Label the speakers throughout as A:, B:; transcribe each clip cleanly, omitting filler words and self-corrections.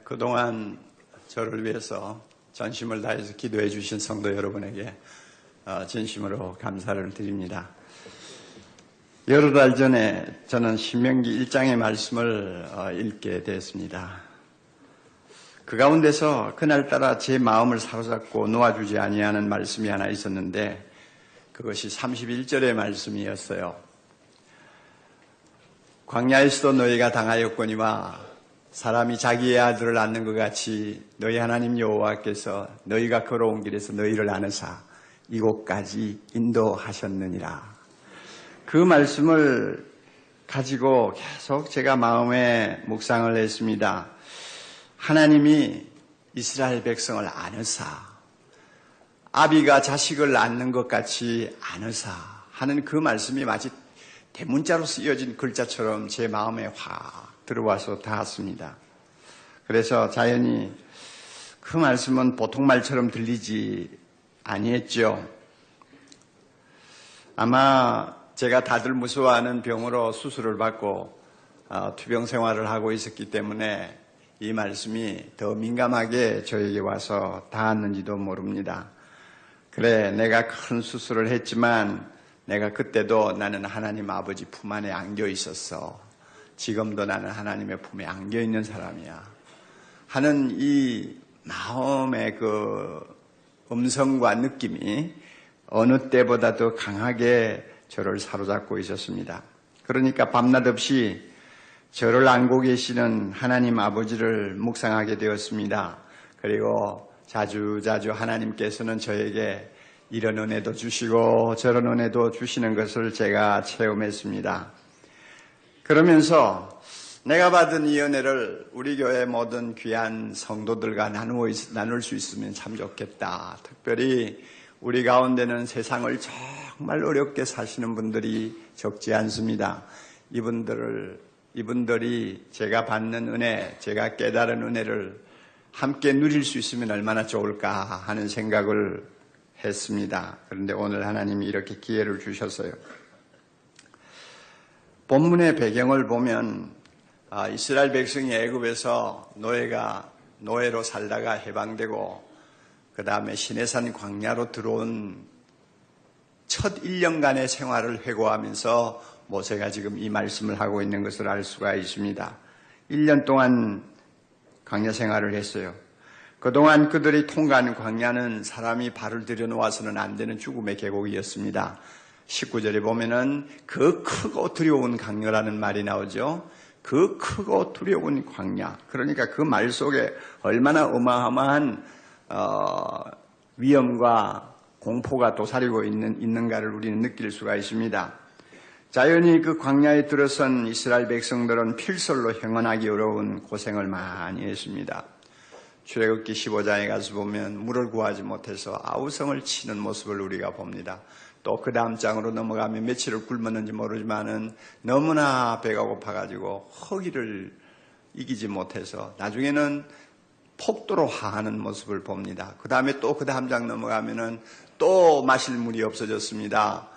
A: 그동안 저를 위해서 전심을 다해서 기도해 주신 성도 여러분에게 진심으로 감사를 드립니다. 여러 달 전에 저는 신명기 1장의 말씀을 읽게 되었습니다. 그 가운데서 그날따라 제 마음을 사로잡고 놓아주지 아니하는 말씀이 하나 있었는데 그것이 31절의 말씀이었어요. 광야에서도 너희가 당하였거니와 사람이 자기의 아들을 낳는 것 같이 너희 하나님 여호와께서 너희가 걸어온 길에서 너희를 안으사 이곳까지 인도하셨느니라. 그 말씀을 가지고 계속 제가 마음에 묵상을 했습니다. 하나님이 이스라엘 백성을 안으사 아비가 자식을 낳는 것 같이 안으사 하는 그 말씀이 마치 대문자로 쓰여진 글자처럼 제 마음에 확 들어와서 닿았습니다. 그래서 자연히 그 말씀은 보통 말처럼 들리지 아니했죠. 아마 제가 다들 무서워하는 병으로 수술을 받고 투병 생활을 하고 있었기 때문에 이 말씀이 더 민감하게 저에게 와서 닿았는지도 모릅니다. 그래, 내가 큰 수술을 했지만 내가 그때도 나는 하나님 아버지 품 안에 안겨 있었어. 지금도 나는 하나님의 품에 안겨 있는 사람이야. 하는 이 마음의 그 음성과 느낌이 어느 때보다도 강하게 저를 사로잡고 있었습니다. 그러니까 밤낮 없이 저를 안고 계시는 하나님 아버지를 묵상하게 되었습니다. 그리고 자주자주 하나님께서는 저에게 이런 은혜도 주시고 저런 은혜도 주시는 것을 제가 체험했습니다. 그러면서 내가 받은 이 은혜를 우리 교회 모든 귀한 성도들과 나눌 수 있으면 참 좋겠다. 특별히 우리 가운데는 세상을 정말 어렵게 사시는 분들이 적지 않습니다. 이분들이 제가 받는 은혜, 제가 깨달은 은혜를 함께 누릴 수 있으면 얼마나 좋을까 하는 생각을 했습니다. 그런데 오늘 하나님이 이렇게 기회를 주셨어요. 본문의 배경을 보면 이스라엘 백성이 애굽에서 노예로 살다가 해방되고 그 다음에 시내산 광야로 들어온 첫 1년간의 생활을 회고하면서 모세가 지금 이 말씀을 하고 있는 것을 알 수가 있습니다. 1년 동안 광야 생활을 했어요. 그동안 그들이 통과한 광야는 사람이 발을 들여놓아서는 안 되는 죽음의 계곡이었습니다. 19절에 보면은 그 크고 두려운 강렬하는 말이 나오죠. 그 크고 두려운 광야. 그러니까 그 말 속에 얼마나 어마어마한 위험과 공포가 도사리고 있는가를 우리는 느낄 수가 있습니다. 자연히 그 광야에 들어선 이스라엘 백성들은 필설로 형언하기 어려운 고생을 많이 했습니다. 출애굽기 15장에 가서 보면 물을 구하지 못해서 아우성을 치는 모습을 우리가 봅니다. 또 그 다음 장으로 넘어가면 며칠을 굶었는지 모르지만은 너무나 배가 고파가지고 허기를 이기지 못해서 나중에는 폭도로 화하는 모습을 봅니다. 그 다음에 또 그 다음 장 넘어가면은 또 마실 물이 없어졌습니다.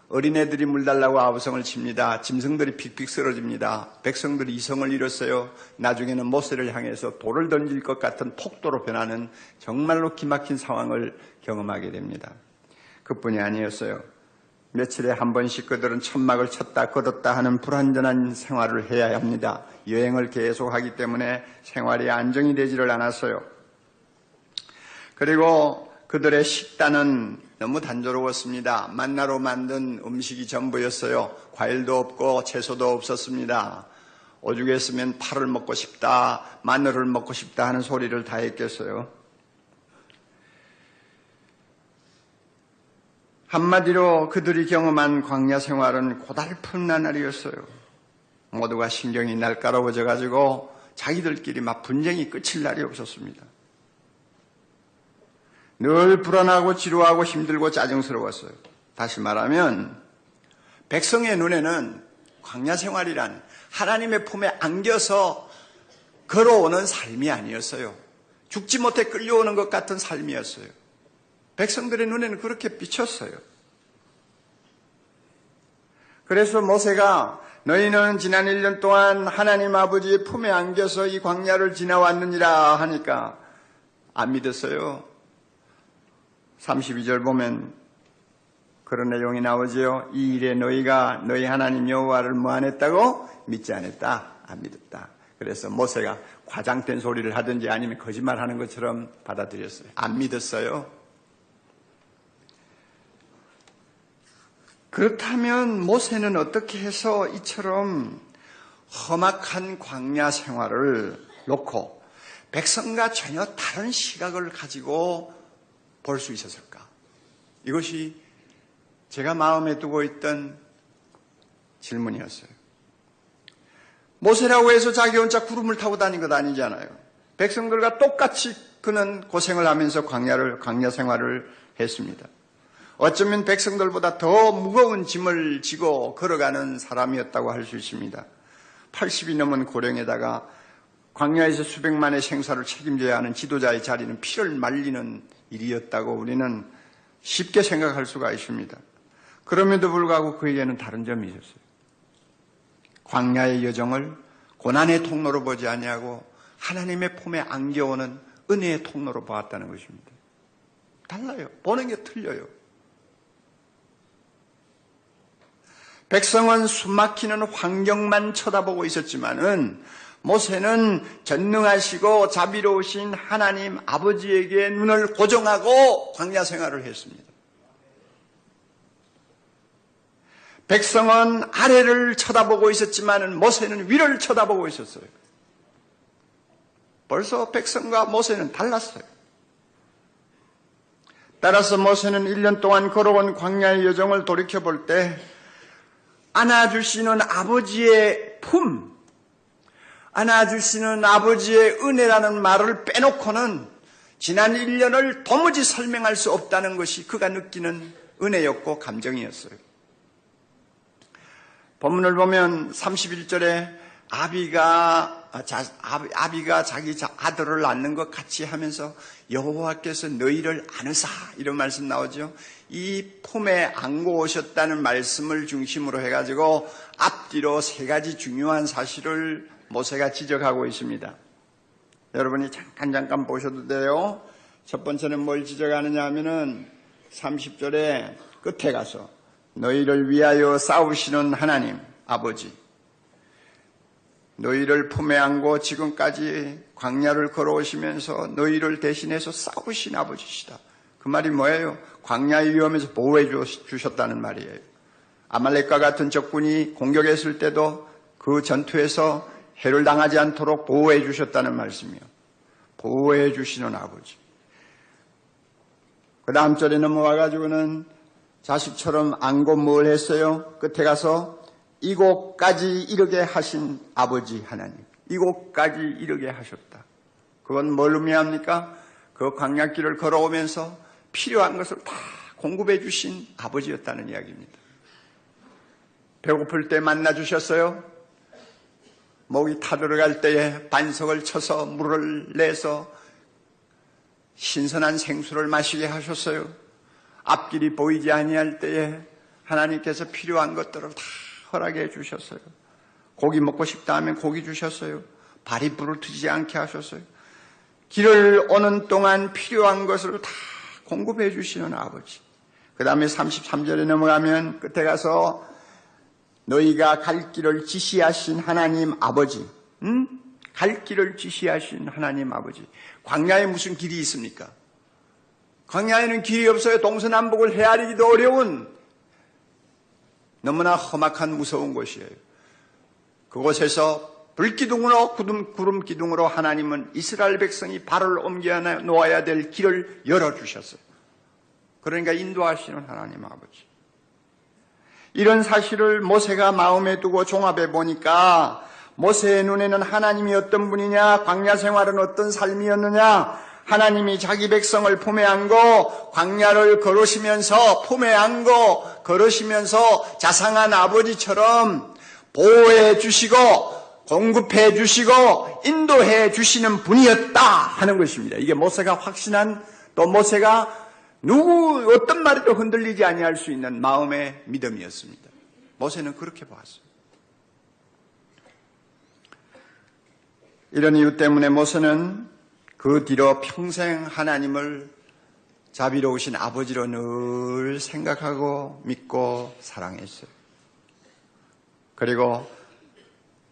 A: 어린애들이 물 달라고 아우성을 칩니다. 짐승들이 픽픽 쓰러집니다. 백성들이 이성을 잃었어요. 나중에는 모세를 향해서 돌을 던질 것 같은 폭도로 변하는 정말로 기막힌 상황을 경험하게 됩니다. 그뿐이 아니었어요. 며칠에 한 번씩 그들은 천막을 쳤다 걷었다 하는 불안전한 생활을 해야 합니다. 여행을 계속하기 때문에 생활이 안정이 되지를 않았어요. 그리고 그들의 식단은 너무 단조로웠습니다. 만나로 만든 음식이 전부였어요. 과일도 없고 채소도 없었습니다. 오죽했으면 파를 먹고 싶다, 마늘을 먹고 싶다 하는 소리를 다 했겠어요. 한마디로 그들이 경험한 광야 생활은 고달픈 나날이었어요. 모두가 신경이 날카로워져 가지고 자기들끼리 막 분쟁이 끝일 날이 없었습니다. 늘 불안하고 지루하고 힘들고 짜증스러웠어요. 다시 말하면 백성의 눈에는 광야 생활이란 하나님의 품에 안겨서 걸어오는 삶이 아니었어요. 죽지 못해 끌려오는 것 같은 삶이었어요. 백성들의 눈에는 그렇게 비쳤어요. 그래서 모세가 너희는 지난 1년 동안 하나님 아버지의 품에 안겨서 이 광야를 지나왔느니라 하니까 안 믿었어요. 32절 보면 그런 내용이 나오지요. 이 일에 너희가 너희 하나님 여호와를 뭐 안 했다고? 믿지 않았다. 안 믿었다. 그래서 모세가 과장된 소리를 하든지 아니면 거짓말하는 것처럼 받아들였어요. 안 믿었어요. 그렇다면 모세는 어떻게 해서 이처럼 험악한 광야 생활을 놓고 백성과 전혀 다른 시각을 가지고 볼 수 있었을까? 이것이 제가 마음에 두고 있던 질문이었어요. 모세라고 해서 자기 혼자 구름을 타고 다닌 것 아니잖아요. 백성들과 똑같이 그는 고생을 하면서 광야 생활을 했습니다. 어쩌면 백성들보다 더 무거운 짐을 지고 걸어가는 사람이었다고 할 수 있습니다. 80이 넘은 고령에다가 광야에서 수백만의 생사를 책임져야 하는 지도자의 자리는 피를 말리는 일이었다고 우리는 쉽게 생각할 수가 있습니다. 그럼에도 불구하고 그에게는 다른 점이 있었어요. 광야의 여정을 고난의 통로로 보지 아니하고 하나님의 품에 안겨오는 은혜의 통로로 보았다는 것입니다. 달라요. 보는 게 틀려요. 백성은 숨막히는 환경만 쳐다보고 있었지만은 모세는 전능하시고 자비로우신 하나님 아버지에게 눈을 고정하고 광야 생활을 했습니다. 백성은 아래를 쳐다보고 있었지만은 모세는 위를 쳐다보고 있었어요. 벌써 백성과 모세는 달랐어요. 따라서 모세는 1년 동안 걸어온 광야의 여정을 돌이켜볼 때 안아주시는 아버지의 품, 안아주시는 아버지의 은혜라는 말을 빼놓고는 지난 1년을 도무지 설명할 수 없다는 것이 그가 느끼는 은혜였고 감정이었어요. 본문을 보면 31절에 아비가 자기 아들을 낳는 것 같이 하면서 여호와께서 너희를 안으사 이런 말씀 나오죠. 이 품에 안고 오셨다는 말씀을 중심으로 해가지고 앞뒤로 세 가지 중요한 사실을 모세가 지적하고 있습니다. 여러분이 잠깐 보셔도 돼요. 첫 번째는 뭘 지적하느냐 하면은 30절에 끝에 가서 너희를 위하여 싸우시는 하나님 아버지, 너희를 품에 안고 지금까지 광야를 걸어오시면서 너희를 대신해서 싸우신 아버지시다. 그 말이 뭐예요? 광야의 위험에서 보호해 주셨다는 말이에요. 아말렉과 같은 적군이 공격했을 때도 그 전투에서 해를 당하지 않도록 보호해 주셨다는 말씀이요. 보호해 주시는 아버지. 그 다음 절에 넘어와가지고는 자식처럼 안고 뭘 했어요? 끝에 가서 이곳까지 이르게 하신 아버지 하나님. 이곳까지 이르게 하셨다. 그건 뭘 의미합니까? 그 광야길을 걸어오면서 필요한 것을 다 공급해 주신 아버지였다는 이야기입니다. 배고플 때 만나 주셨어요. 목이 타들어갈 때에 반석을 쳐서 물을 내서 신선한 생수를 마시게 하셨어요. 앞길이 보이지 아니할 때에 하나님께서 필요한 것들을 다 허락해 주셨어요. 고기 먹고 싶다 하면 고기 주셨어요. 발이 불을 트지 않게 하셨어요. 길을 오는 동안 필요한 것을 다 공급해 주시는 아버지. 그 다음에 33절에 넘어가면 끝에 가서 너희가 갈 길을 지시하신 하나님 아버지. 갈 길을 지시하신 하나님 아버지. 광야에 무슨 길이 있습니까? 광야에는 길이 없어요. 동서남북을 헤아리기도 어려운 너무나 험악한 무서운 곳이에요. 그곳에서 불기둥으로 구름 기둥으로 하나님은 이스라엘 백성이 발을 옮겨 놓아야 될 길을 열어주셨어요. 그러니까 인도하시는 하나님 아버지. 이런 사실을 모세가 마음에 두고 종합해 보니까 모세의 눈에는 하나님이 어떤 분이냐, 광야 생활은 어떤 삶이었느냐, 하나님이 자기 백성을 품에 안고 광야를 걸으시면서 품에 안고 걸으시면서 자상한 아버지처럼 보호해 주시고 공급해 주시고 인도해 주시는 분이었다 하는 것입니다. 이게 모세가 확신한, 또 모세가 누구 어떤 말에도 흔들리지 아니할 수 있는 마음의 믿음이었습니다. 모세는 그렇게 보았어요. 이런 이유 때문에 모세는 그 뒤로 평생 하나님을 자비로우신 아버지로 늘 생각하고 믿고 사랑했어요. 그리고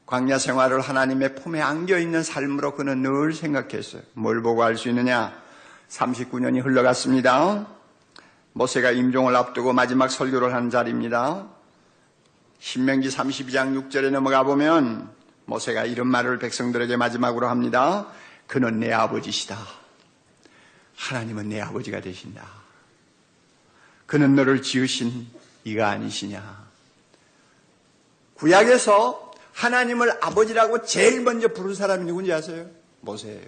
A: 광야 생활을 하나님의 품에 안겨있는 삶으로 그는 늘 생각했어요. 뭘 보고 알 수 있느냐? 39년이 흘러갔습니다. 모세가 임종을 앞두고 마지막 설교를 하는 자리입니다. 신명기 32장 6절에 넘어가 보면 모세가 이런 말을 백성들에게 마지막으로 합니다. 그는 내 아버지시다. 하나님은 내 아버지가 되신다. 그는 너를 지으신 이가 아니시냐. 구약에서 하나님을 아버지라고 제일 먼저 부른 사람이 누군지 아세요? 모세예요.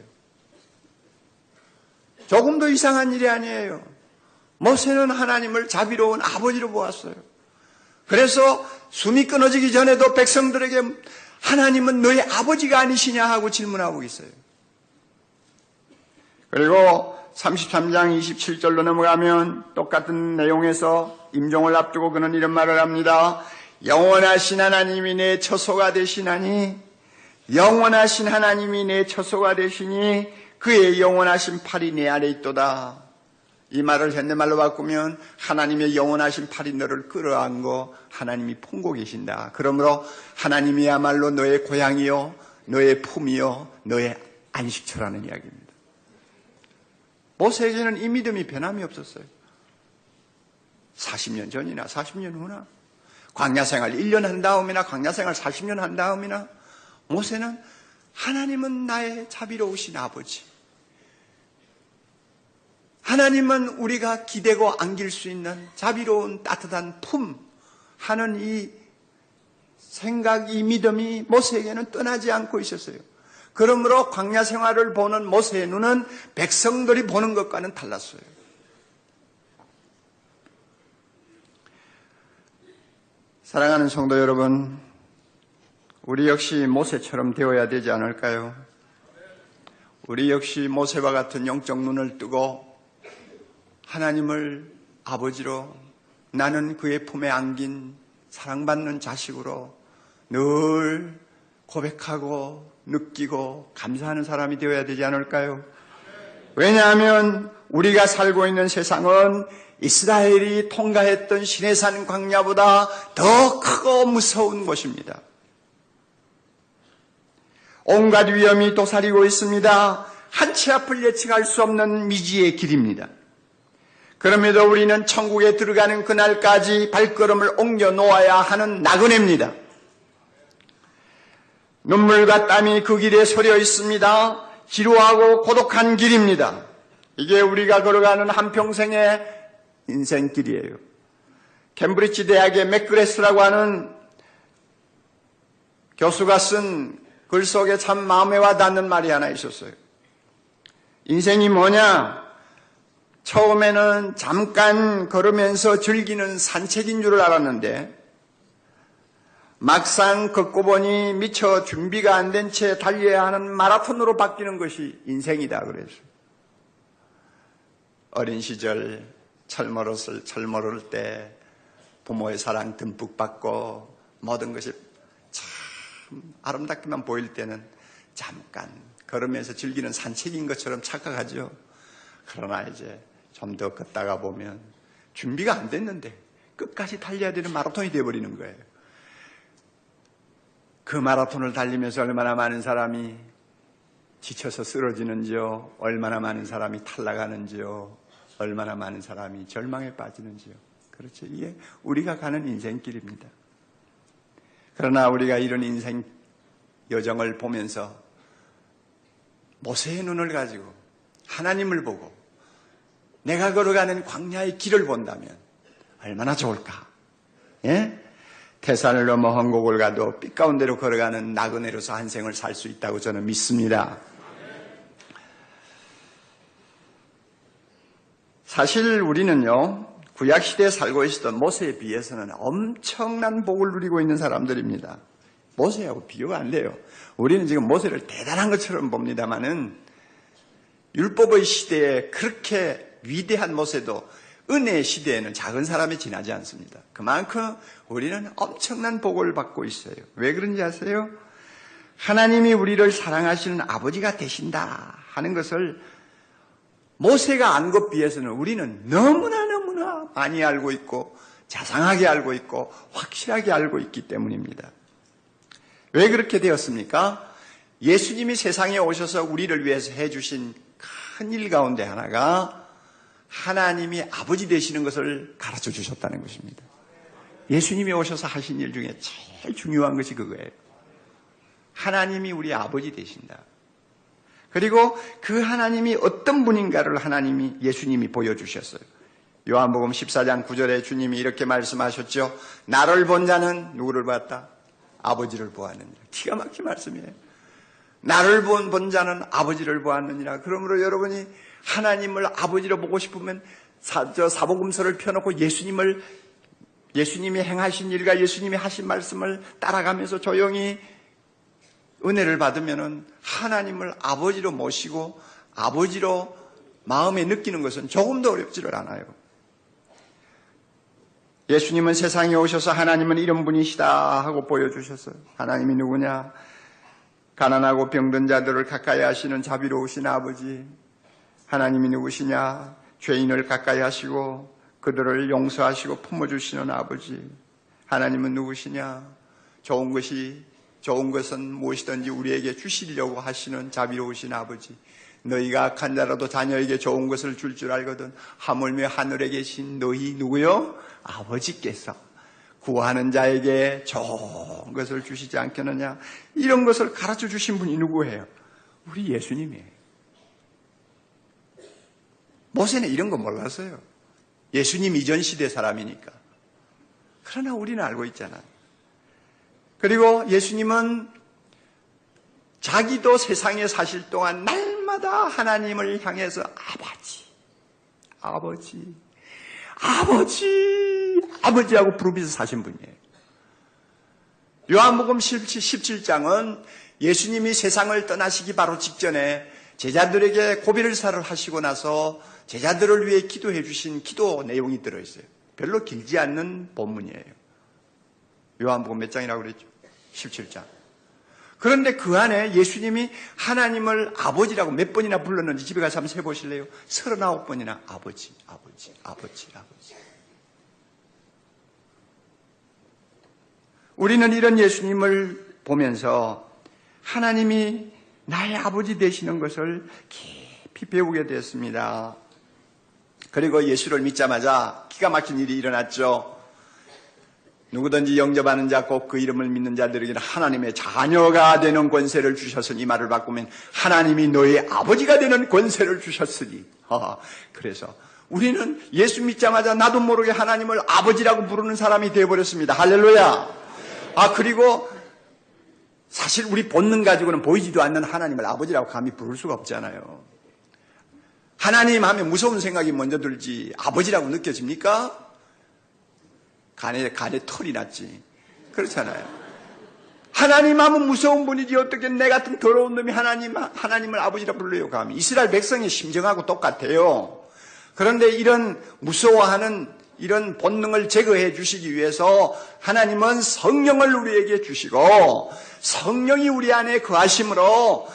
A: 조금도 이상한 일이 아니에요. 모세는 하나님을 자비로운 아버지로 보았어요. 그래서 숨이 끊어지기 전에도 백성들에게 하나님은 너의 아버지가 아니시냐 하고 질문하고 있어요. 그리고 33장 27절로 넘어가면 똑같은 내용에서 임종을 앞두고 그는 이런 말을 합니다. 영원하신 하나님이 내 처소가 되시나니 영원하신 하나님이 내 처소가 되시니 그의 영원하신 팔이 내 아래 있도다. 이 말을 현대말로 바꾸면 하나님의 영원하신 팔이 너를 끌어안고 하나님이 품고 계신다. 그러므로 하나님이야말로 너의 고향이요 너의 품이요 너의 안식처라는 이야기입니다. 모세에게는 이 믿음이 변함이 없었어요. 40년 전이나 40년 후나 광야생활 1년 한 다음이나 광야생활 40년 한 다음이나 모세는 하나님은 나의 자비로우신 아버지, 하나님은 우리가 기대고 안길 수 있는 자비로운 따뜻한 품 하는 이 생각, 이 믿음이 모세에게는 떠나지 않고 있었어요. 그러므로 광야 생활을 보는 모세의 눈은 백성들이 보는 것과는 달랐어요. 사랑하는 성도 여러분, 우리 역시 모세처럼 되어야 되지 않을까요? 우리 역시 모세와 같은 영적 눈을 뜨고 하나님을 아버지로, 나는 그의 품에 안긴 사랑받는 자식으로 늘 고백하고 느끼고 감사하는 사람이 되어야 되지 않을까요? 왜냐하면 우리가 살고 있는 세상은 이스라엘이 통과했던 시내산 광야보다 더 크고 무서운 곳입니다. 온갖 위험이 도사리고 있습니다. 한치 앞을 예측할 수 없는 미지의 길입니다. 그럼에도 우리는 천국에 들어가는 그날까지 발걸음을 옮겨 놓아야 하는 나그네입니다. 눈물과 땀이 그 길에 서려 있습니다. 지루하고 고독한 길입니다. 이게 우리가 걸어가는 한평생의 인생길이에요. 캠브리지 대학의 맥그레스라고 하는 교수가 쓴 글 속에 참 마음에 와닿는 말이 하나 있었어요. 인생이 뭐냐? 처음에는 잠깐 걸으면서 즐기는 산책인 줄 알았는데 막상 걷고 보니 미처 준비가 안 된 채 달려야 하는 마라톤으로 바뀌는 것이 인생이다 그랬어요. 어린 시절 철모를 때 부모의 사랑 듬뿍 받고 모든 것이 참 아름답게만 보일 때는 잠깐 걸으면서 즐기는 산책인 것처럼 착각하죠. 그러나 이제 좀 더 걷다가 보면 준비가 안 됐는데 끝까지 달려야 되는 마라톤이 되어버리는 거예요. 그 마라톤을 달리면서 얼마나 많은 사람이 지쳐서 쓰러지는지요, 얼마나 많은 사람이 탈락하는지요, 얼마나 많은 사람이 절망에 빠지는지요. 그렇죠. 이게 우리가 가는 인생길입니다. 그러나 우리가 이런 인생 여정을 보면서 모세의 눈을 가지고 하나님을 보고 내가 걸어가는 광야의 길을 본다면 얼마나 좋을까? 예? 태산을 넘어 황곡을 가도 빛 가운데로 걸어가는 나그네로서 한 생을 살 수 있다고 저는 믿습니다. 사실 우리는요, 구약시대에 살고 있었던 모세에 비해서는 엄청난 복을 누리고 있는 사람들입니다. 모세하고 비교가 안 돼요. 우리는 지금 모세를 대단한 것처럼 봅니다마는 율법의 시대에 그렇게 위대한 모세도 은혜의 시대에는 작은 사람이 지나지 않습니다. 그만큼 우리는 엄청난 복을 받고 있어요. 왜 그런지 아세요? 하나님이 우리를 사랑하시는 아버지가 되신다 하는 것을 모세가 안 것 비해서는 우리는 너무나 많이 알고 있고 자상하게 알고 있고 확실하게 알고 있기 때문입니다. 왜 그렇게 되었습니까? 예수님이 세상에 오셔서 우리를 위해서 해주신 큰 일 가운데 하나가 하나님이 아버지 되시는 것을 가르쳐 주셨다는 것입니다. 예수님이 오셔서 하신 일 중에 제일 중요한 것이 그거예요. 하나님이 우리 아버지 되신다. 그리고 그 하나님이 어떤 분인가를 예수님이 보여주셨어요. 요한복음 14장 9절에 주님이 이렇게 말씀하셨죠. 나를 본 자는 누구를 봤다? 아버지를 보았느니라. 기가 막힌 말씀이에요. 나를 본 자는 아버지를 보았느니라. 그러므로 여러분이 하나님을 아버지로 보고 싶으면 사복음서를 펴놓고 예수님이 행하신 일과 예수님이 하신 말씀을 따라가면서 조용히 은혜를 받으면은 하나님을 아버지로 모시고 아버지로 마음에 느끼는 것은 조금도 어렵지를 않아요. 예수님은 세상에 오셔서 하나님은 이런 분이시다 하고 보여주셨어요. 하나님이 누구냐? 가난하고 병든 자들을 가까이 하시는 자비로우신 아버지. 하나님이 누구시냐? 죄인을 가까이 하시고 그들을 용서하시고 품어주시는 아버지. 하나님은 누구시냐? 좋은 것은 무엇이든지 우리에게 주시려고 하시는 자비로우신 아버지. 너희가 악한 자라도 자녀에게 좋은 것을 줄 알거든 하물며 하늘에 계신 너희 누구요? 아버지께서 구하는 자에게 좋은 것을 주시지 않겠느냐. 이런 것을 가르쳐 주신 분이 누구예요? 우리 예수님이에요. 모세는 이런 거 몰랐어요. 예수님 이전 시대 사람이니까. 그러나 우리는 알고 있잖아요. 그리고 예수님은 자기도 세상에 사실 동안 날마다 하나님을 향해서 아버지하고 부르면서 사신 분이에요. 요한복음 17장은 예수님이 세상을 떠나시기 바로 직전에 제자들에게 고별사를 하시고 나서 제자들을 위해 기도해 주신 기도 내용이 들어있어요. 별로 길지 않는 본문이에요. 요한복음 몇 장이라고 그랬죠? 17장. 그런데 그 안에 예수님이 하나님을 아버지라고 몇 번이나 불렀는지 집에 가서 한번 세보실래요? 39번이나 아버지. 우리는 이런 예수님을 보면서 하나님이 나의 아버지 되시는 것을 깊이 배우게 되었습니다. 그리고 예수를 믿자마자 기가 막힌 일이 일어났죠. 누구든지 영접하는 자 곧 그 이름을 믿는 자들에게는 하나님의 자녀가 되는 권세를 주셨으니, 이 말을 바꾸면 하나님이 너의 아버지가 되는 권세를 주셨으니. 그래서 우리는 예수 믿자마자 나도 모르게 하나님을 아버지라고 부르는 사람이 되어버렸습니다. 할렐루야. 그리고 사실 우리 본능 가지고는 보이지도 않는 하나님을 아버지라고 감히 부를 수가 없잖아요. 하나님 하면 무서운 생각이 먼저 들지 아버지라고 느껴집니까? 간에 털이 났지. 그렇잖아요. 하나님 하면 무서운 분이지 어떻게 내 같은 더러운 놈이 하나님을 아버지라 불러요 감히. 이스라엘 백성의 심정하고 똑같아요. 그런데 이런 무서워하는 이런 본능을 제거해 주시기 위해서 하나님은 성령을 우리에게 주시고, 성령이 우리 안에 거하심으로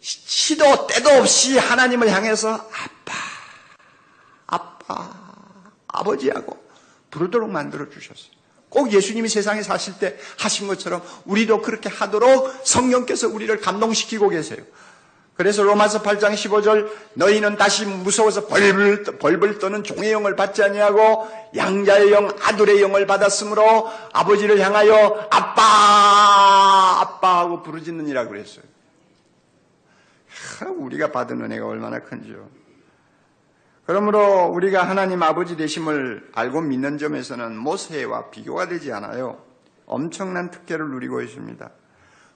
A: 시도 때도 없이 하나님을 향해서 아버지하고 부르도록 만들어 주셨어요. 꼭 예수님이 세상에 사실 때 하신 것처럼 우리도 그렇게 하도록 성령께서 우리를 감동시키고 계세요. 그래서 로마서 8장 15절 너희는 다시 무서워서 벌벌 떠는 종의 영을 받지 아니하고 양자의 영, 아들의 영을 받았으므로 아버지를 향하여 아빠 하고 부르짖느니라 그랬어요. 우리가 받은 은혜가 얼마나 큰지요. 그러므로 우리가 하나님 아버지 되심을 알고 믿는 점에서는 모세와 비교가 되지 않아요. 엄청난 특혜를 누리고 있습니다.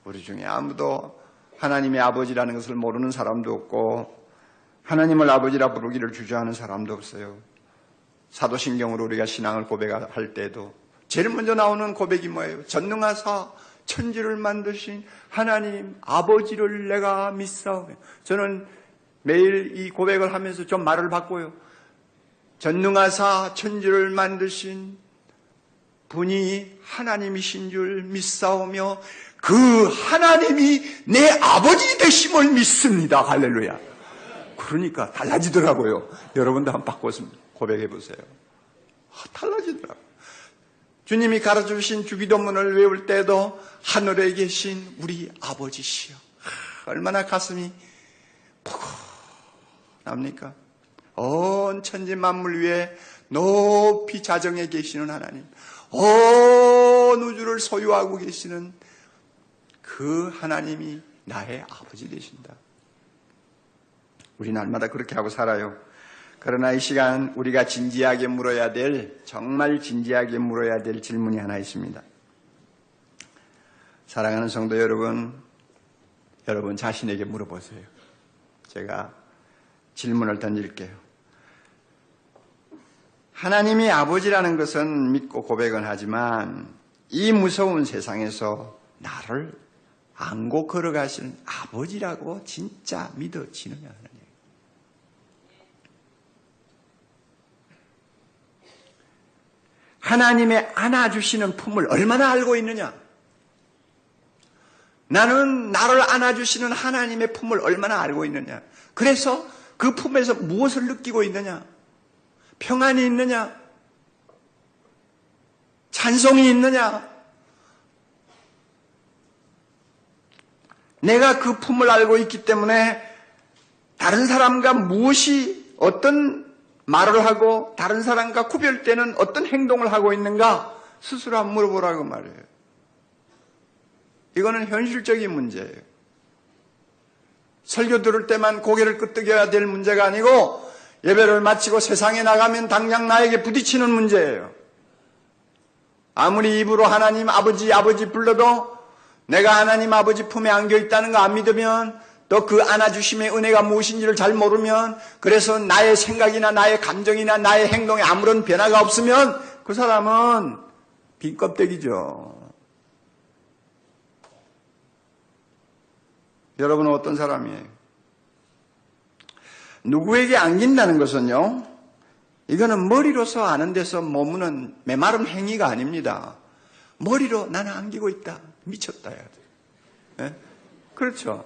A: 우리 중에 아무도 하나님의 아버지라는 것을 모르는 사람도 없고 하나님을 아버지라 부르기를 주저하는 사람도 없어요. 사도신경으로 우리가 신앙을 고백할 때도 제일 먼저 나오는 고백이 뭐예요? 전능하사 천지를 만드신 하나님 아버지를 내가 믿사오며. 저는 매일 이 고백을 하면서 좀 말을 바꿔요. 전능하사 천지를 만드신 분이 하나님이신 줄 믿사오며 그 하나님이 내 아버지 되심을 믿습니다. 할렐루야. 그러니까 달라지더라고요. 여러분도 한번 바꿔서 고백해 보세요. 달라지더라고요. 주님이 가르쳐주신 주기도문을 외울 때도 하늘에 계신 우리 아버지시여. 얼마나 가슴이 포근합니까? 온 천지 만물 위에 높이 자정해 계시는 하나님, 온 우주를 소유하고 계시는 그 하나님이 나의 아버지 되신다. 우리 날마다 그렇게 하고 살아요. 그러나 이 시간 우리가 진지하게 물어야 될, 정말 진지하게 물어야 될 질문이 하나 있습니다. 사랑하는 성도 여러분, 여러분 자신에게 물어보세요. 제가 질문을 던질게요. 하나님이 아버지라는 것은 믿고 고백은 하지만 이 무서운 세상에서 나를 안고 걸어가시는 아버지라고 진짜 믿어지느냐 하느냐. 하나님의 안아주시는 품을 얼마나 알고 있느냐? 나는 나를 안아주시는 하나님의 품을 얼마나 알고 있느냐? 그래서 그 품에서 무엇을 느끼고 있느냐? 평안이 있느냐? 찬송이 있느냐? 내가 그 품을 알고 있기 때문에 다른 사람과 무엇이 어떤 말을 하고 다른 사람과 구별되는 어떤 행동을 하고 있는가 스스로 한번 물어보라고 말해요. 이거는 현실적인 문제예요. 설교 들을 때만 고개를 끄덕여야 될 문제가 아니고 예배를 마치고 세상에 나가면 당장 나에게 부딪히는 문제예요. 아무리 입으로 하나님 아버지 불러도 내가 하나님 아버지 품에 안겨 있다는 거 안 믿으면, 또 그 안아주심의 은혜가 무엇인지를 잘 모르면, 그래서 나의 생각이나 나의 감정이나 나의 행동에 아무런 변화가 없으면 그 사람은 빈 껍데기죠. 여러분은 어떤 사람이에요? 누구에게 안긴다는 것은요, 이거는 머리로서 아는 데서 머무는 메마른 행위가 아닙니다. 머리로 나는 안기고 있다. 미쳤다 해야 돼. 네? 그렇죠.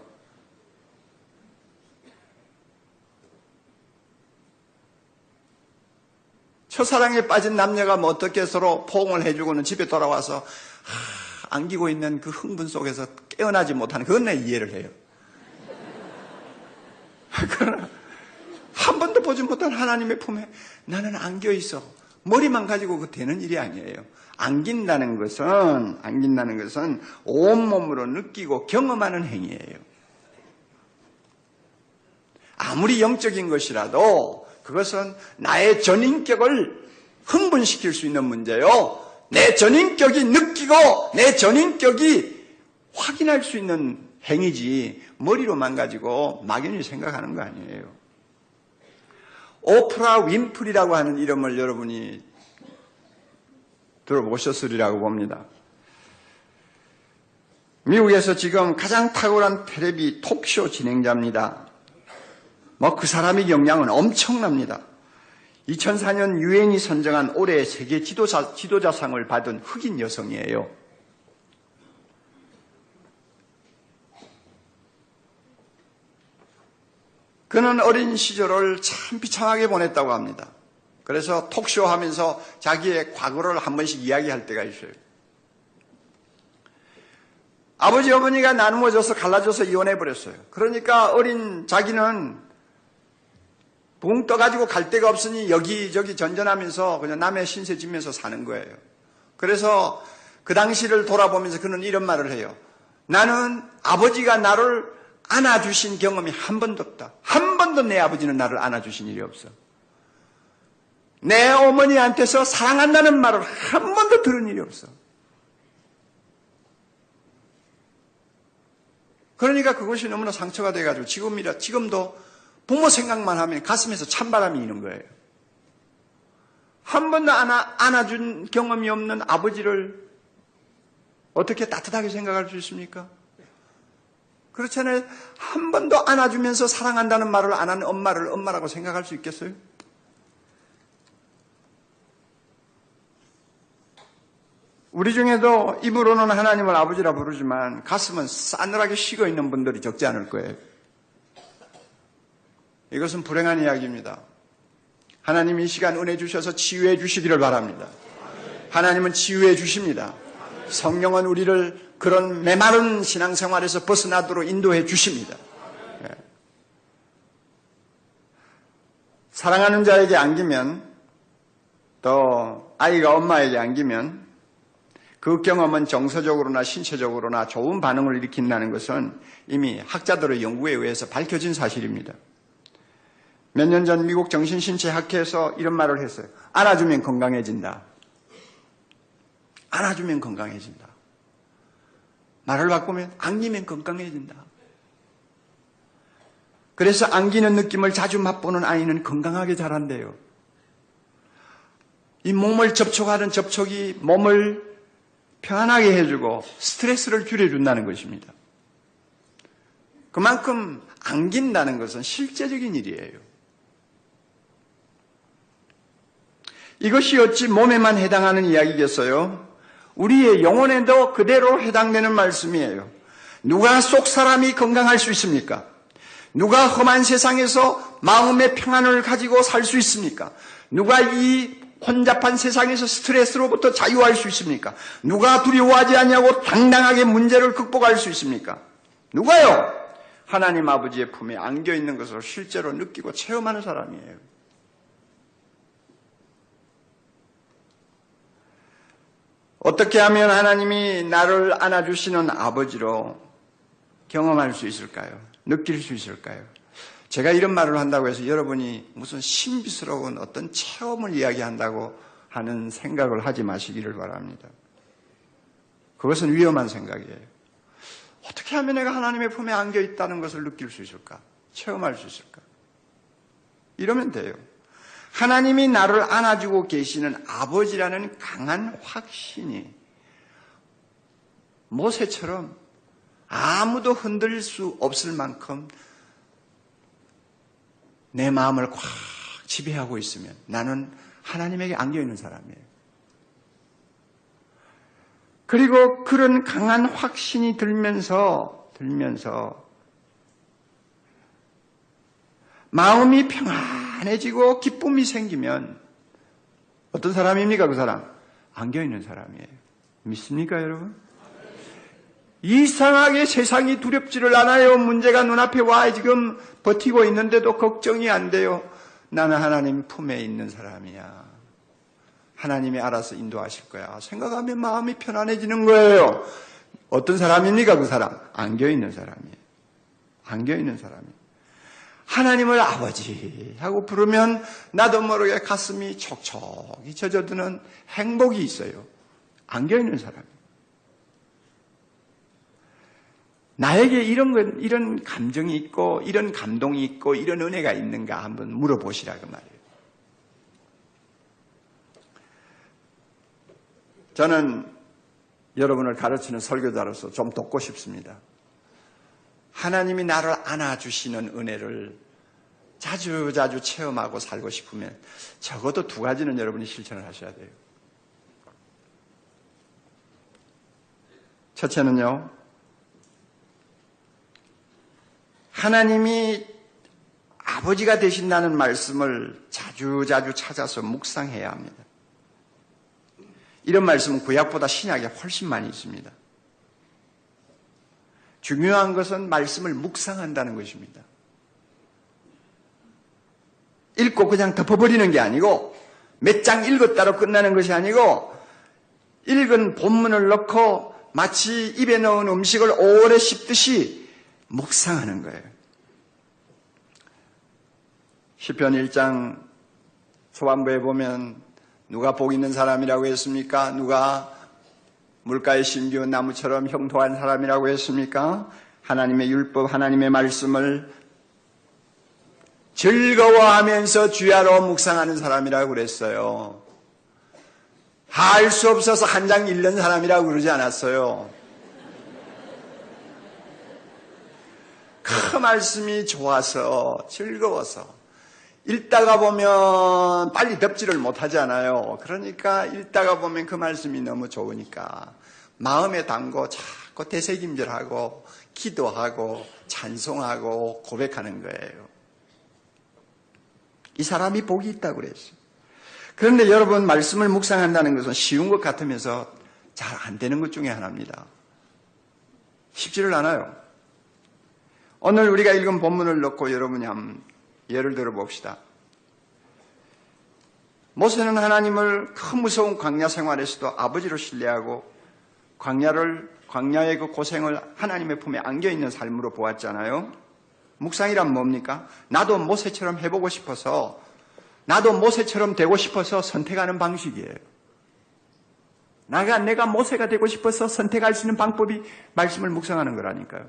A: 첫사랑에 빠진 남녀가 뭐 어떻게 서로 포옹을 해주고는 집에 돌아와서 안기고 있는 그 흥분 속에서 깨어나지 못하는, 그건 내 이해를 해요. 그러나 한 번도 보지 못한 하나님의 품에 나는 안겨 있어. 머리만 가지고 그 되는 일이 아니에요. 안긴다는 것은 온몸으로 느끼고 경험하는 행위예요. 아무리 영적인 것이라도 그것은 나의 전인격을 흥분시킬 수 있는 문제요. 내 전인격이 느끼고 내 전인격이 확인할 수 있는 행위지, 머리로만 가지고 막연히 생각하는 거 아니에요. 오프라 윈프리라고 하는 이름을 여러분이 들어보셨으리라고 봅니다. 미국에서 지금 가장 탁월한 텔레비 톡쇼 진행자입니다. 그 사람의 역량은 엄청납니다. 2004년 유엔이 선정한 올해 세계 지도자상을 받은 흑인 여성이에요. 그는 어린 시절을 참 비참하게 보냈다고 합니다. 그래서 톡쇼 하면서 자기의 과거를 한 번씩 이야기할 때가 있어요. 아버지 어머니가 나누어져서 갈라져서 이혼해버렸어요. 그러니까 어린 자기는 붕 떠가지고 갈 데가 없으니 여기저기 전전하면서 그냥 남의 신세 지면서 사는 거예요. 그래서 그 당시를 돌아보면서 그는 이런 말을 해요. 나는 아버지가 나를 안아주신 경험이 한 번도 없다. 한 번도 내 아버지는 나를 안아주신 일이 없어. 내 어머니한테서 사랑한다는 말을 한 번도 들은 일이 없어. 그러니까 그것이 너무나 상처가 돼가지고 지금도 부모 생각만 하면 가슴에서 찬바람이 이는 거예요. 한 번도 안아준 경험이 없는 아버지를 어떻게 따뜻하게 생각할 수 있습니까? 그렇잖아요. 한 번도 안아주면서 사랑한다는 말을 안 하는 엄마를 엄마라고 생각할 수 있겠어요? 우리 중에도 입으로는 하나님을 아버지라 부르지만 가슴은 싸늘하게 식어 있는 분들이 적지 않을 거예요. 이것은 불행한 이야기입니다. 하나님 이 시간 은혜 주셔서 치유해 주시기를 바랍니다. 하나님은 치유해 주십니다. 성령은 우리를 그런 메마른 신앙생활에서 벗어나도록 인도해 주십니다. 사랑하는 자에게 안기면, 또 아이가 엄마에게 안기면 그 경험은 정서적으로나 신체적으로나 좋은 반응을 일으킨다는 것은 이미 학자들의 연구에 의해서 밝혀진 사실입니다. 몇 년 전 미국 정신신체학회에서 이런 말을 했어요. 안아주면 건강해진다. 안아주면 건강해진다. 말을 바꾸면 안기면 건강해진다. 그래서 안기는 느낌을 자주 맛보는 아이는 건강하게 자란대요. 이 몸을 접촉하는 접촉이 몸을 편안하게 해주고 스트레스를 줄여준다는 것입니다. 그만큼 안긴다는 것은 실제적인 일이에요. 이것이 어찌 몸에만 해당하는 이야기겠어요? 우리의 영혼에도 그대로 해당되는 말씀이에요. 누가 속 사람이 건강할 수 있습니까? 누가 험한 세상에서 마음의 평안을 가지고 살 수 있습니까? 누가 이 혼잡한 세상에서 스트레스로부터 자유할 수 있습니까? 누가 두려워하지 않냐고 당당하게 문제를 극복할 수 있습니까? 누가요? 하나님 아버지의 품에 안겨 있는 것을 실제로 느끼고 체험하는 사람이에요. 어떻게 하면 하나님이 나를 안아주시는 아버지로 경험할 수 있을까요? 느낄 수 있을까요? 제가 이런 말을 한다고 해서 여러분이 무슨 신비스러운 어떤 체험을 이야기한다고 하는 생각을 하지 마시기를 바랍니다. 그것은 위험한 생각이에요. 어떻게 하면 내가 하나님의 품에 안겨 있다는 것을 느낄 수 있을까? 체험할 수 있을까? 이러면 돼요. 하나님이 나를 안아주고 계시는 아버지라는 강한 확신이 모세처럼 아무도 흔들 수 없을 만큼 내 마음을 꽉 지배하고 있으면 나는 하나님에게 안겨있는 사람이에요. 그리고 그런 강한 확신이 들면서 마음이 평안해지고 기쁨이 생기면 어떤 사람입니까? 그 사람? 안겨있는 사람이에요. 믿습니까 여러분? 이상하게 세상이 두렵지를 않아요. 문제가 눈앞에 와 지금 버티고 있는데도 걱정이 안 돼요. 나는 하나님 품에 있는 사람이야. 하나님이 알아서 인도하실 거야. 생각하면 마음이 편안해지는 거예요. 어떤 사람입니까? 그 사람? 안겨있는 사람이에요. 안겨있는 사람이에요. 하나님을 아버지 하고 부르면 나도 모르게 가슴이 촉촉이 젖어드는 행복이 있어요. 안겨있는 사람이에요. 나에게 이런 감정이 있고, 이런 감동이 있고, 이런 은혜가 있는가 한번 물어보시라, 그 말이에요. 저는 여러분을 가르치는 설교자로서 좀 돕고 싶습니다. 하나님이 나를 안아주시는 은혜를 자주 체험하고 살고 싶으면 적어도 두 가지는 여러분이 실천을 하셔야 돼요. 첫째는요, 하나님이 아버지가 되신다는 말씀을 자주 찾아서 묵상해야 합니다. 이런 말씀은 구약보다 신약에 훨씬 많이 있습니다. 중요한 것은 말씀을 묵상한다는 것입니다. 읽고 그냥 덮어버리는 게 아니고 몇 장 읽었다로 끝나는 것이 아니고 읽은 본문을 넣고 마치 입에 넣은 음식을 오래 씹듯이 묵상하는 거예요. 시편 1장 초반부에 보면 누가 복 있는 사람이라고 했습니까? 누가 물가에 심기운 나무처럼 형통한 사람이라고 했습니까? 하나님의 율법, 하나님의 말씀을 즐거워하면서 주야로 묵상하는 사람이라고 그랬어요. 할 수 없어서 한 장 읽는 사람이라고 그러지 않았어요. 그 말씀이 좋아서 즐거워서 읽다가 보면 빨리 덮지를 못하잖아요. 그러니까 읽다가 보면 그 말씀이 너무 좋으니까 마음에 담고 자꾸 되새김질하고 기도하고 찬송하고 고백하는 거예요. 이 사람이 복이 있다고 그랬어요. 그런데 여러분, 말씀을 묵상한다는 것은 쉬운 것 같으면서 잘 안 되는 것 중에 하나입니다. 쉽지를 않아요. 오늘 우리가 읽은 본문을 놓고 여러분이 한번 예를 들어 봅시다. 모세는 하나님을 그 무서운 광야 생활에서도 아버지로 신뢰하고 광야의 그 고생을 하나님의 품에 안겨있는 삶으로 보았잖아요. 묵상이란 뭡니까? 나도 모세처럼 해보고 싶어서, 나도 모세처럼 되고 싶어서 선택하는 방식이에요. 내가 모세가 되고 싶어서 선택할 수 있는 방법이 말씀을 묵상하는 거라니까요.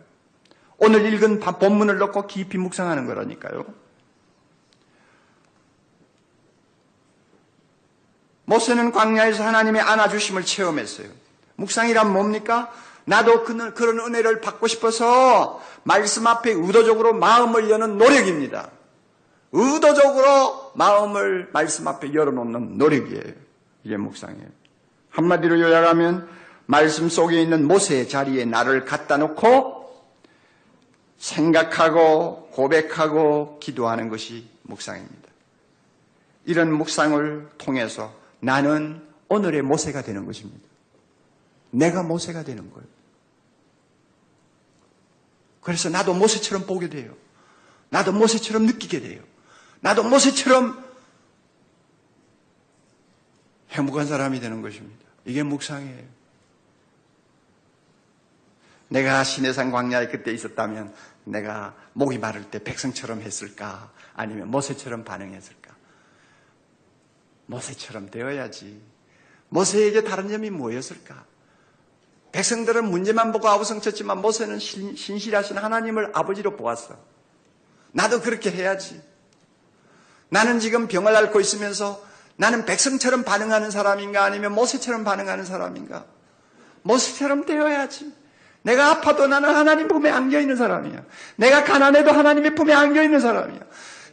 A: 오늘 읽은 본문을 놓고 깊이 묵상하는 거라니까요. 모세는 광야에서 하나님의 안아주심을 체험했어요. 묵상이란 뭡니까? 나도 그런 은혜를 받고 싶어서 말씀 앞에 의도적으로 마음을 여는 노력입니다. 의도적으로 마음을 말씀 앞에 열어놓는 노력이에요. 이게 묵상이에요. 한마디로 요약하면 말씀 속에 있는 모세의 자리에 나를 갖다 놓고 생각하고 고백하고 기도하는 것이 묵상입니다. 이런 묵상을 통해서 나는 오늘의 모세가 되는 것입니다. 내가 모세가 되는 거예요. 그래서 나도 모세처럼 보게 돼요. 나도 모세처럼 느끼게 돼요. 나도 모세처럼 행복한 사람이 되는 것입니다. 이게 묵상이에요. 내가 시내산 광야에 그때 있었다면 내가 목이 마를 때 백성처럼 했을까? 아니면 모세처럼 반응했을까? 모세처럼 되어야지. 모세에게 다른 점이 뭐였을까? 백성들은 문제만 보고 아우성쳤지만 모세는 신실하신 하나님을 아버지로 보았어. 나도 그렇게 해야지. 나는 지금 병을 앓고 있으면서 나는 백성처럼 반응하는 사람인가 아니면 모세처럼 반응하는 사람인가? 모세처럼 되어야지. 내가 아파도 나는 하나님 품에 안겨있는 사람이야. 내가 가난해도 하나님의 품에 안겨있는 사람이야.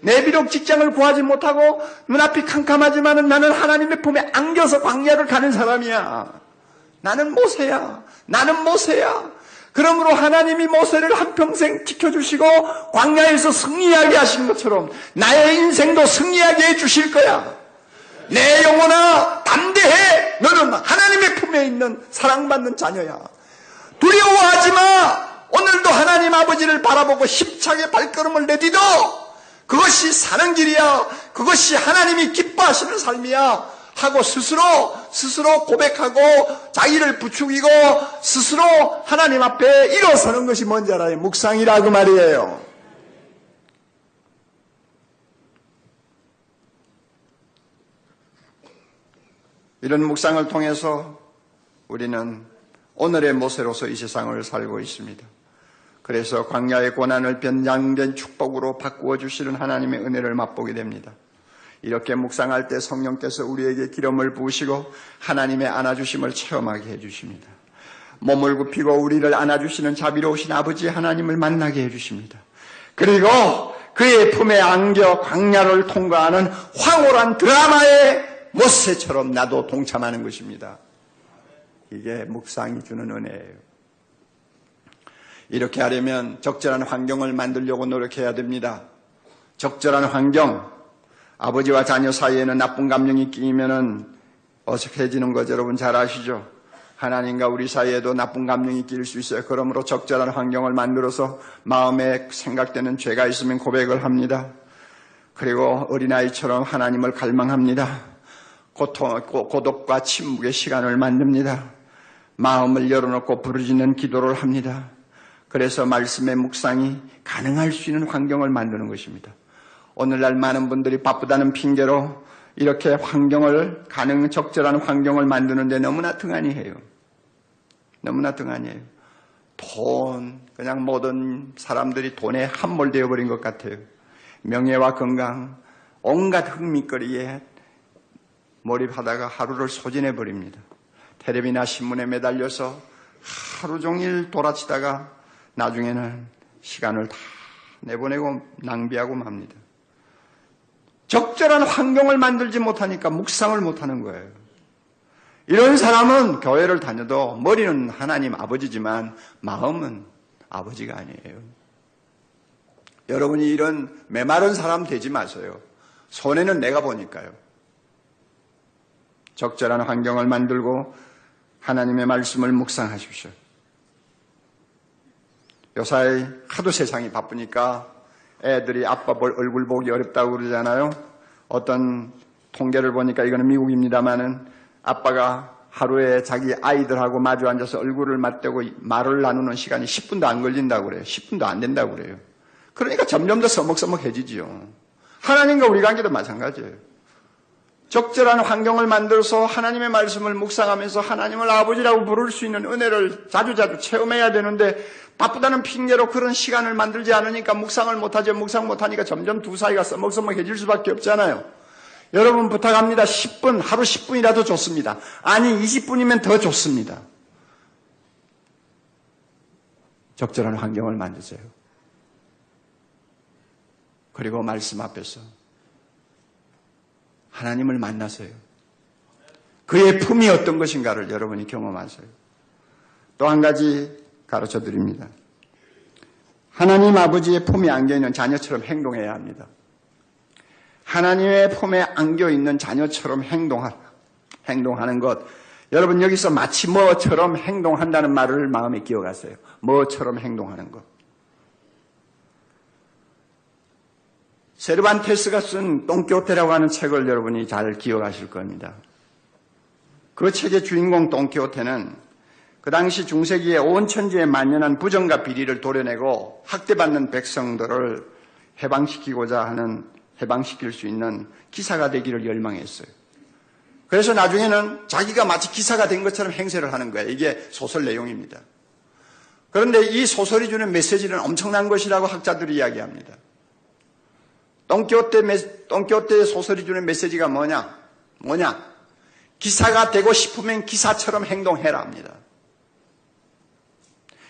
A: 내 비록 직장을 구하지 못하고 눈앞이 캄캄하지만 나는 하나님의 품에 안겨서 광야를 가는 사람이야. 나는 모세야. 나는 모세야. 그러므로 하나님이 모세를 한평생 지켜주시고 광야에서 승리하게 하신 것처럼 나의 인생도 승리하게 해주실 거야. 내 영혼아 담대해. 너는 하나님의 품에 있는 사랑받는 자녀야. 두려워하지 마. 오늘도 하나님 아버지를 바라보고 힘차게 발걸음을 내디뎌. 그것이 사는 길이야. 그것이 하나님이 기뻐하시는 삶이야. 하고 스스로 고백하고 자기를 부추기고 스스로 하나님 앞에 일어서는 것이 뭔지 알아요? 묵상이라고 말이에요. 이런 묵상을 통해서 우리는 오늘의 모세로서 이 세상을 살고 있습니다. 그래서 광야의 고난을 변장된 축복으로 바꾸어 주시는 하나님의 은혜를 맛보게 됩니다. 이렇게 묵상할 때 성령께서 우리에게 기름을 부으시고 하나님의 안아주심을 체험하게 해주십니다. 몸을 굽히고 우리를 안아주시는 자비로우신 아버지 하나님을 만나게 해주십니다. 그리고 그의 품에 안겨 광야를 통과하는 황홀한 드라마의 모세처럼 나도 동참하는 것입니다. 이게 묵상이 주는 은혜예요. 이렇게 하려면 적절한 환경을 만들려고 노력해야 됩니다. 적절한 환경, 아버지와 자녀 사이에는 나쁜 감정이 끼면은 어색해지는 것 여러분 잘 아시죠? 하나님과 우리 사이에도 나쁜 감정이 끼일 수 있어요. 그러므로 적절한 환경을 만들어서 마음에 생각되는 죄가 있으면 고백을 합니다. 그리고 어린아이처럼 하나님을 갈망합니다. 고독과 침묵의 시간을 만듭니다. 마음을 열어놓고 부르짖는 기도를 합니다. 그래서 말씀의 묵상이 가능할 수 있는 환경을 만드는 것입니다. 오늘날 많은 분들이 바쁘다는 핑계로 이렇게 적절한 환경을 만드는데 너무나 등한히 해요. 너무나 등한히 해요. 그냥 모든 사람들이 돈에 함몰되어 버린 것 같아요. 명예와 건강, 온갖 흥미거리에 몰입하다가 하루를 소진해 버립니다. 텔레비나 신문에 매달려서 하루 종일 돌아치다가 나중에는 시간을 다 내보내고 낭비하고 맙니다. 적절한 환경을 만들지 못하니까 묵상을 못하는 거예요. 이런 사람은 교회를 다녀도 머리는 하나님 아버지지만 마음은 아버지가 아니에요. 여러분이 이런 메마른 사람 되지 마세요. 손해는 내가 보니까요. 적절한 환경을 만들고 하나님의 말씀을 묵상하십시오. 요사이 하도 세상이 바쁘니까 애들이 아빠 얼굴 보기 어렵다고 그러잖아요. 어떤 통계를 보니까 이거는 미국입니다마는 아빠가 하루에 자기 아이들하고 마주 앉아서 얼굴을 맞대고 말을 나누는 시간이 10분도 안 걸린다고 그래요. 10분도 안 된다고 그래요. 그러니까 점점 더 서먹서먹해지지요. 하나님과 우리 관계도 마찬가지예요. 적절한 환경을 만들어서 하나님의 말씀을 묵상하면서 하나님을 아버지라고 부를 수 있는 은혜를 자주자주 체험해야 되는데 바쁘다는 핑계로 그런 시간을 만들지 않으니까 묵상을 못하죠. 묵상 못하니까 점점 두 사이가 서먹서먹해질 수밖에 없잖아요. 여러분 부탁합니다. 10분, 하루 10분이라도 좋습니다. 아니 20분이면 더 좋습니다. 적절한 환경을 만드세요. 그리고 말씀 앞에서 하나님을 만나세요. 그의 품이 어떤 것인가를 여러분이 경험하세요. 또 한 가지 가르쳐 드립니다. 하나님 아버지의 품에 안겨있는 자녀처럼 행동해야 합니다. 하나님의 품에 안겨있는 자녀처럼 행동하는 것. 여러분 여기서 마치 뭐처럼 행동한다는 말을 마음에 기억하세요. 뭐처럼 행동하는 것. 세르반테스가 쓴 돈키호테라고 하는 책을 여러분이 잘 기억하실 겁니다. 그 책의 주인공 돈키호테는 그 당시 중세기에 온 천지에 만연한 부정과 비리를 도려내고 학대받는 백성들을 해방시킬 수 있는 기사가 되기를 열망했어요. 그래서 나중에는 자기가 마치 기사가 된 것처럼 행세를 하는 거예요. 이게 소설 내용입니다. 그런데 이 소설이 주는 메시지는 엄청난 것이라고 학자들이 이야기합니다. 돈키호테의 소설이 주는 메시지가 뭐냐? 기사가 되고 싶으면 기사처럼 행동해라 합니다.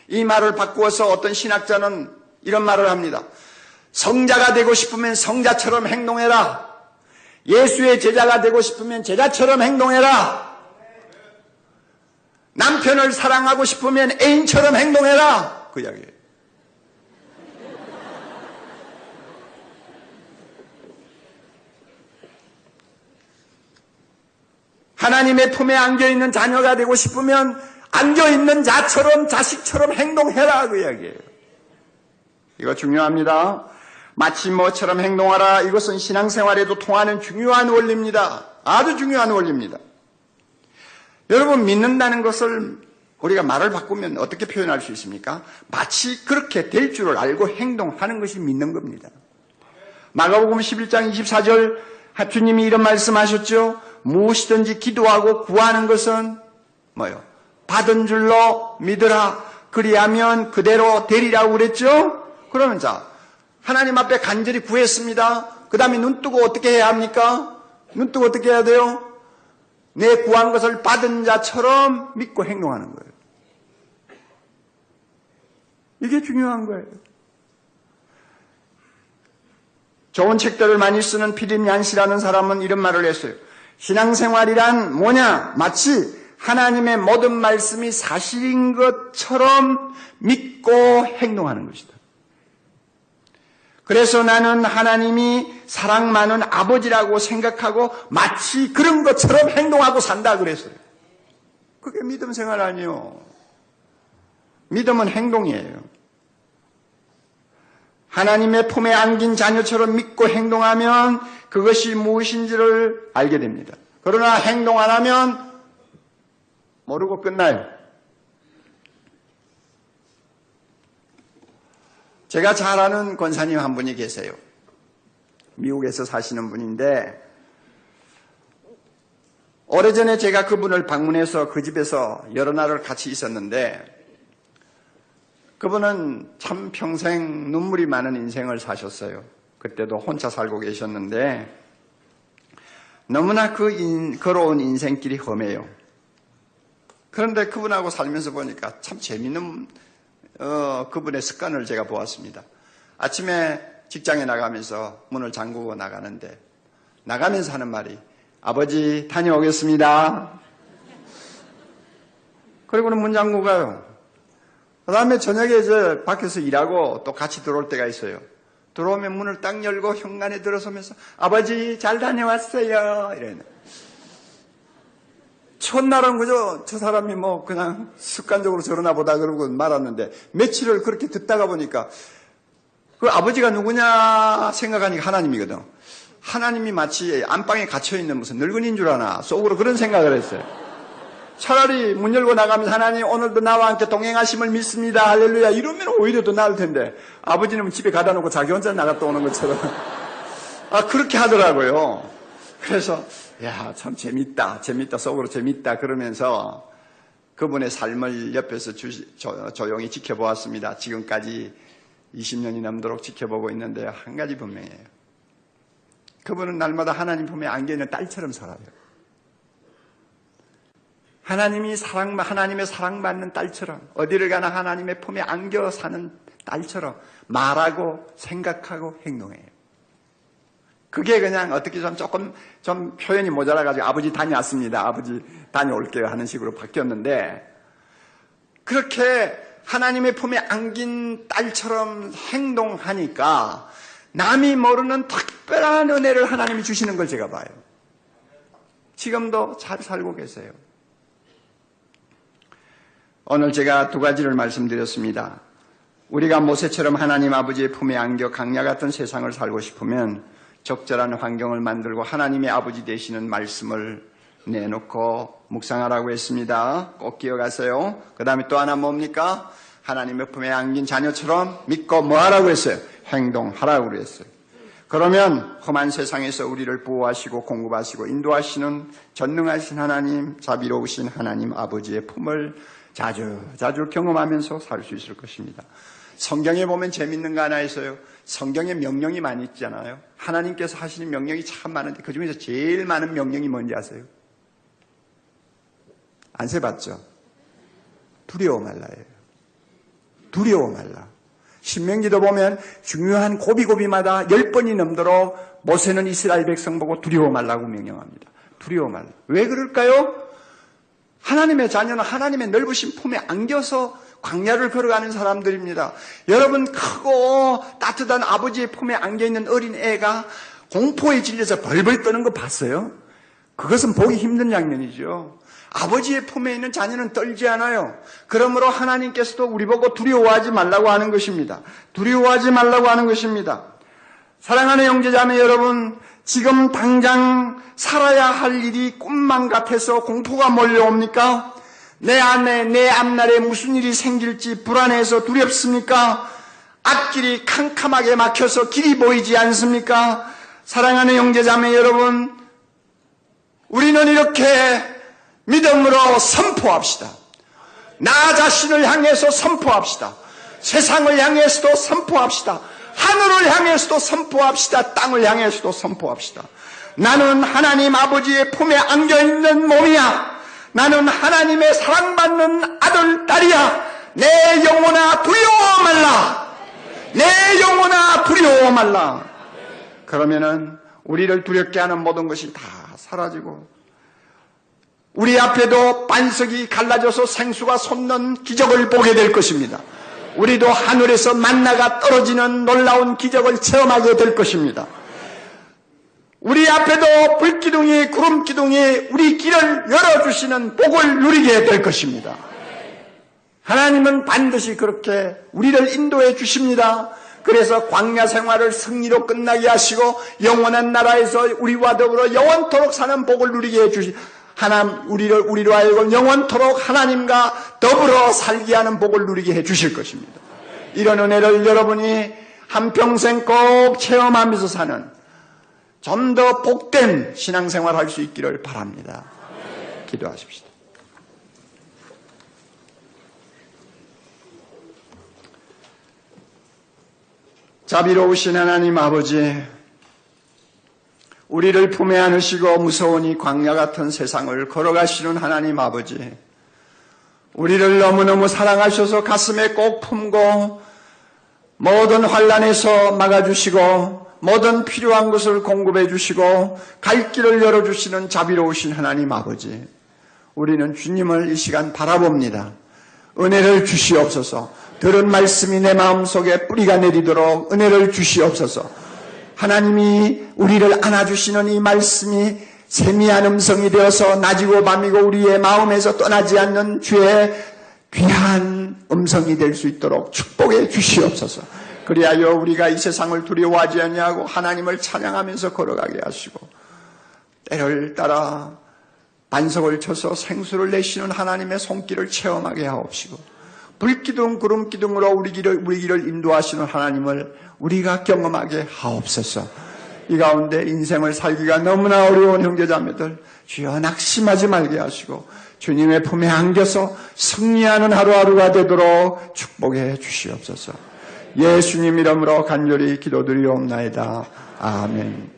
A: 이 말을 바꾸어서 어떤 신학자는 이런 말을 합니다. 성자가 되고 싶으면 성자처럼 행동해라. 예수의 제자가 되고 싶으면 제자처럼 행동해라. 남편을 사랑하고 싶으면 애인처럼 행동해라. 그 이야기예요. 하나님의 품에 안겨있는 자녀가 되고 싶으면 안겨있는 자처럼 자식처럼 행동해라 그 이야기예요. 이거 중요합니다. 마치 뭐처럼 행동하라. 이것은 신앙생활에도 통하는 중요한 원리입니다. 아주 중요한 원리입니다. 여러분 믿는다는 것을 우리가 말을 바꾸면 어떻게 표현할 수 있습니까? 마치 그렇게 될 줄을 알고 행동하는 것이 믿는 겁니다. 마가복음 11장 24절 주님이 이런 말씀하셨죠. 무엇이든지 기도하고 구하는 것은 뭐요? 받은 줄로 믿으라. 그리하면 그대로 되리라고 그랬죠? 그러면 자, 하나님 앞에 간절히 구했습니다. 그 다음에 눈 뜨고 어떻게 해야 합니까? 눈 뜨고 어떻게 해야 돼요? 내 구한 것을 받은 자처럼 믿고 행동하는 거예요. 이게 중요한 거예요. 좋은 책들을 많이 쓰는 필립 얀시라는 사람은 이런 말을 했어요. 신앙생활이란 뭐냐? 마치 하나님의 모든 말씀이 사실인 것처럼 믿고 행동하는 것이다. 그래서 나는 하나님이 사랑 많은 아버지라고 생각하고 마치 그런 것처럼 행동하고 산다 그랬어요. 그게 믿음 생활 아니에요. 믿음은 행동이에요. 하나님의 품에 안긴 자녀처럼 믿고 행동하면 그것이 무엇인지를 알게 됩니다. 그러나 행동 안 하면 모르고 끝나요. 제가 잘 아는 권사님 한 분이 계세요. 미국에서 사시는 분인데 오래전에 제가 그분을 방문해서 그 집에서 여러 날을 같이 있었는데 그분은 참 평생 눈물이 많은 인생을 사셨어요. 그때도 혼자 살고 계셨는데 너무나 걸어온 인생길이 험해요. 그런데 그분하고 살면서 보니까 참 재미있는 그분의 습관을 제가 보았습니다. 아침에 직장에 나가면서 문을 잠그고 나가는데 나가면서 하는 말이 아버지 다녀오겠습니다. 그리고는 문 잠그고 가요. 그 다음에 저녁에 이제 밖에서 일하고 또 같이 들어올 때가 있어요. 들어오면 문을 딱 열고 현관에 들어서면서 아버지 잘 다녀왔어요. 이래요. 첫날은 그저 저 사람이 뭐 그냥 습관적으로 저러나 보다 그러고 말았는데 며칠을 그렇게 듣다가 보니까 그 아버지가 누구냐 생각하니까 하나님이거든. 하나님이 마치 안방에 갇혀있는 무슨 늙은이인 줄 아나 속으로 그런 생각을 했어요. 차라리 문 열고 나가면서 하나님 오늘도 나와 함께 동행하심을 믿습니다. 할렐루야 이러면 오히려 더 나을 텐데 아버지는 집에 가다 놓고 자기 혼자 나갔다 오는 것처럼 그렇게 하더라고요. 그래서 야, 참 재밌다 속으로 재밌다 그러면서 그분의 삶을 옆에서 조용히 지켜보았습니다. 지금까지 20년이 넘도록 지켜보고 있는데요. 한 가지 분명해요. 그분은 날마다 하나님 품에 안겨있는 딸처럼 살아요. 하나님의 사랑받는 딸처럼 어디를 가나 하나님의 품에 안겨 사는 딸처럼 말하고 생각하고 행동해요. 그게 그냥 어떻게 좀 표현이 모자라가지고 아버지 다녀왔습니다. 아버지 다녀올게요 하는 식으로 바뀌었는데 그렇게 하나님의 품에 안긴 딸처럼 행동하니까 남이 모르는 특별한 은혜를 하나님이 주시는 걸 제가 봐요. 지금도 잘 살고 계세요. 오늘 제가 두 가지를 말씀드렸습니다. 우리가 모세처럼 하나님 아버지의 품에 안겨 강야 같은 세상을 살고 싶으면 적절한 환경을 만들고 하나님의 아버지 되시는 말씀을 내놓고 묵상하라고 했습니다. 꼭 기억하세요. 그 다음에 또 하나 뭡니까? 하나님의 품에 안긴 자녀처럼 믿고 뭐 하라고 했어요? 행동하라고 그랬어요. 그러면 험한 세상에서 우리를 보호하시고 공급하시고 인도하시는 전능하신 하나님, 자비로우신 하나님 아버지의 품을 자주 경험하면서 살 수 있을 것입니다. 성경에 보면 재밌는 거 하나 있어요. 성경에 명령이 많이 있잖아요. 하나님께서 하시는 명령이 참 많은데 그 중에서 제일 많은 명령이 뭔지 아세요? 안 세봤죠? 두려워 말라예요. 두려워 말라. 신명기도 보면 중요한 고비고비마다 10번이 넘도록 모세는 이스라엘 백성 보고 두려워 말라고 명령합니다. 두려워 말라. 왜 그럴까요? 하나님의 자녀는 하나님의 넓으신 품에 안겨서 광야를 걸어가는 사람들입니다. 여러분 크고 따뜻한 아버지의 품에 안겨있는 어린 애가 공포에 질려서 벌벌 떠는 거 봤어요? 그것은 보기 힘든 장면이죠. 아버지의 품에 있는 자녀는 떨지 않아요. 그러므로 하나님께서도 우리 보고 두려워하지 말라고 하는 것입니다. 두려워하지 말라고 하는 것입니다. 사랑하는 형제자매 여러분, 지금 당장 살아야 할 일이 꿈만 같아서 공포가 몰려옵니까? 내 안에 내 앞날에 무슨 일이 생길지 불안해서 두렵습니까? 앞길이 캄캄하게 막혀서 길이 보이지 않습니까? 사랑하는 형제자매 여러분, 우리는 이렇게 믿음으로 선포합시다. 나 자신을 향해서 선포합시다. 세상을 향해서도 선포합시다. 하늘을 향해서도 선포합시다. 땅을 향해서도 선포합시다. 나는 하나님 아버지의 품에 안겨있는 몸이야. 나는 하나님의 사랑받는 아들, 딸이야. 내 영혼아 두려워 말라. 내 영혼아 두려워 말라. 그러면은 우리를 두렵게 하는 모든 것이 다 사라지고 우리 앞에도 반석이 갈라져서 생수가 솟는 기적을 보게 될 것입니다. 우리도 하늘에서 만나가 떨어지는 놀라운 기적을 체험하게 될 것입니다. 우리 앞에도 불기둥이 구름기둥이 우리 길을 열어주시는 복을 누리게 될 것입니다. 하나님은 반드시 그렇게 우리를 인도해 주십니다. 그래서 광야 생활을 승리로 끝나게 하시고 영원한 나라에서 우리와 더불어 영원토록 사는 복을 누리게 해주시 하나님 우리로 하여금 영원토록 하나님과 더불어 살게 하는 복을 누리게 해주실 것입니다. 이런 은혜를 여러분이 한평생 꼭 체험하면서 사는 좀 더 복된 신앙생활 할 수 있기를 바랍니다. 기도하십시다. 자비로우신 하나님 아버지, 우리를 품에 안으시고 무서우니 광야 같은 세상을 걸어가시는 하나님 아버지, 우리를 너무너무 사랑하셔서 가슴에 꼭 품고 모든 환난에서 막아주시고 모든 필요한 것을 공급해 주시고 갈 길을 열어주시는 자비로우신 하나님 아버지, 우리는 주님을 이 시간 바라봅니다. 은혜를 주시옵소서. 들은 말씀이 내 마음속에 뿌리가 내리도록 은혜를 주시옵소서. 하나님이 우리를 안아주시는 이 말씀이 세미한 음성이 되어서 낮이고 밤이고 우리의 마음에서 떠나지 않는 주의 귀한 음성이 될 수 있도록 축복해 주시옵소서. 그리하여 우리가 이 세상을 두려워하지 아니하고 하나님을 찬양하면서 걸어가게 하시고, 때를 따라 반석을 쳐서 생수를 내시는 하나님의 손길을 체험하게 하옵시고, 불기둥 구름기둥으로 우리 길을 인도하시는 하나님을 우리가 경험하게 하옵소서. 이 가운데 인생을 살기가 너무나 어려운 형제자매들, 주여 낙심하지 말게 하시고 주님의 품에 안겨서 승리하는 하루하루가 되도록 축복해 주시옵소서. 예수님 이름으로 간절히 기도드리옵나이다. 아멘.